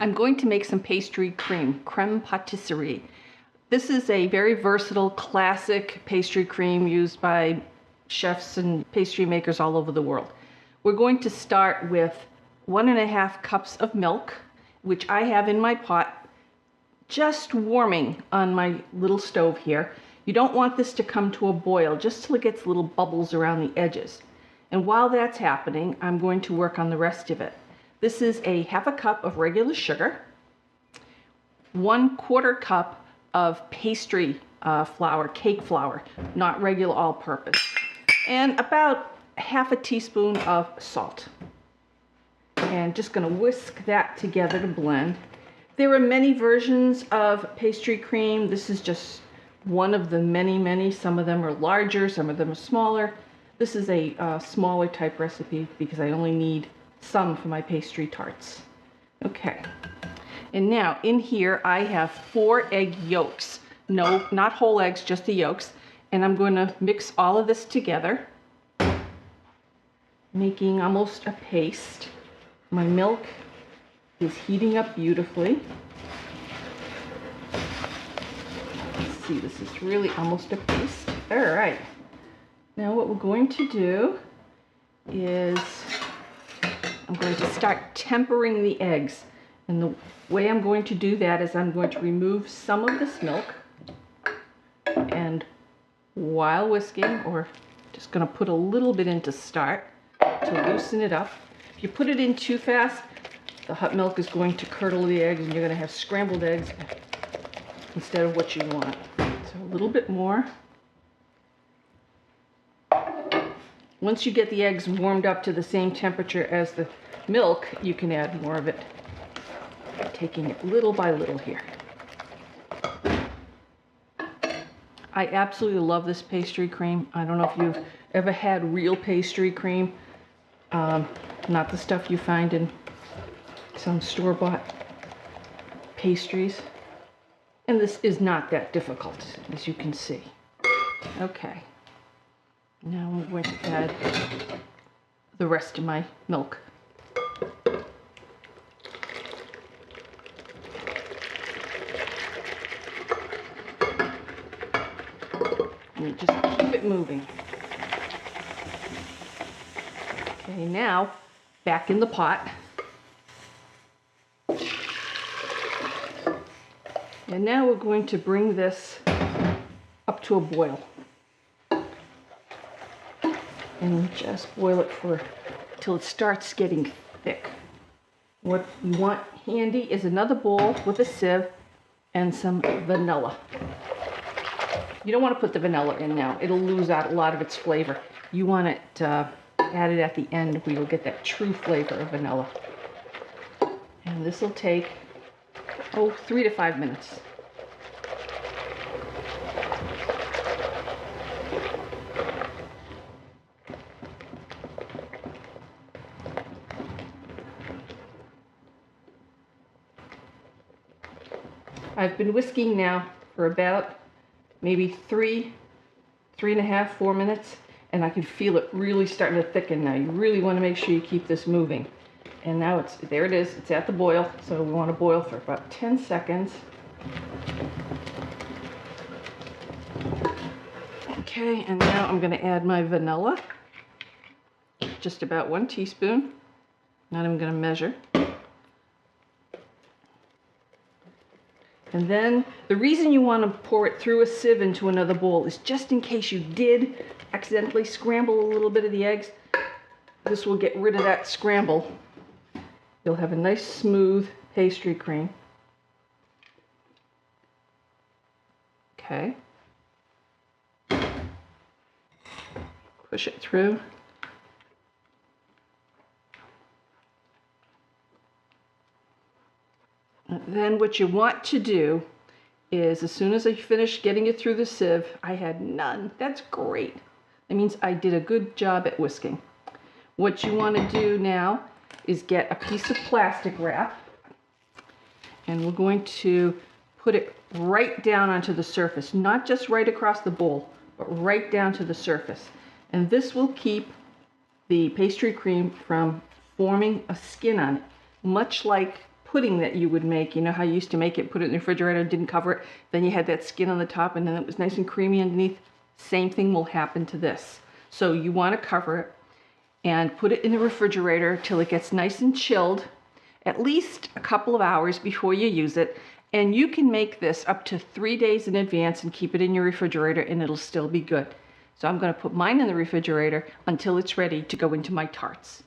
I'm going to make some pastry cream, creme patisserie. This is a very versatile, classic pastry cream used by chefs and pastry makers all over the world. We're going to start with 1.5 cups of milk, which I have in my pot, just warming on my little stove here. You don't want this to come to a boil, just till it gets little bubbles around the edges. And while that's happening, I'm going to work on the rest of it. This is a 1/2 cup of regular sugar, 1/4 cup of pastry flour, cake flour, not regular all-purpose, and about 1/2 teaspoon of salt. And just going to whisk that together to blend. There are many versions of pastry cream. This is just one of the many. Some of them are larger, some of them are smaller. This is a smaller type recipe because I only need some for my pastry tarts. Okay, and now in here I have 4 egg yolks. No, not whole eggs, just the yolks. And I'm going to mix all of this together, making almost a paste. My milk is heating up beautifully. Let's see, this is really almost a paste. All right. Now what we're going to do is I'm going to start tempering the eggs. And the way I'm going to do that is I'm going to remove some of this milk, and while whisking, or just going to put a little bit in to start to loosen it up. If you put it in too fast, the hot milk is going to curdle the eggs and you're going to have scrambled eggs instead of what you want. So a little bit more. Once you get the eggs warmed up to the same temperature as the milk, you can add more of it, taking it little by little here. I absolutely love this pastry cream. I don't know if you've ever had real pastry cream, not the stuff you find in some store-bought pastries. And this is not that difficult, as you can see. Okay. Now I'm going to add the rest of my milk. And just keep it moving. Okay, now back in the pot. And now we're going to bring this up to a boil. And just boil it till it starts getting thick. What you want handy is another bowl with a sieve and some vanilla. You don't want to put the vanilla in now. It'll lose out a lot of its flavor. You want it added at the end where you'll get that true flavor of vanilla. And this will take, 3 to 5 minutes. I've been whisking now for about maybe 3.5, 4 minutes, and I can feel it really starting to thicken now. You really want to make sure you keep this moving. And now there it is, it's at the boil, so we want to boil for about 10 seconds. Okay, and now I'm going to add my vanilla, just about 1 teaspoon. Not even going to measure. And then the reason you want to pour it through a sieve into another bowl is just in case you did accidentally scramble a little bit of the eggs. This will get rid of that scramble. You'll have a nice smooth pastry cream. Okay. Push it through. Then what you want to do is, as soon as I finish getting it through the sieve, I had none. That's great. That means I did a good job at whisking. What you want to do now is get a piece of plastic wrap, and we're going to put it right down onto the surface, not just right across the bowl, but right down to the surface. And this will keep the pastry cream from forming a skin on it, much like pudding that you would make. You know how you used to make it, put it in the refrigerator and didn't cover it, then you had that skin on the top and then it was nice and creamy underneath. Same thing will happen to this. So you want to cover it and put it in the refrigerator till it gets nice and chilled, at least a couple of hours before you use it. And you can make this up to 3 days in advance and keep it in your refrigerator and it'll still be good. So I'm going to put mine in the refrigerator until it's ready to go into my tarts.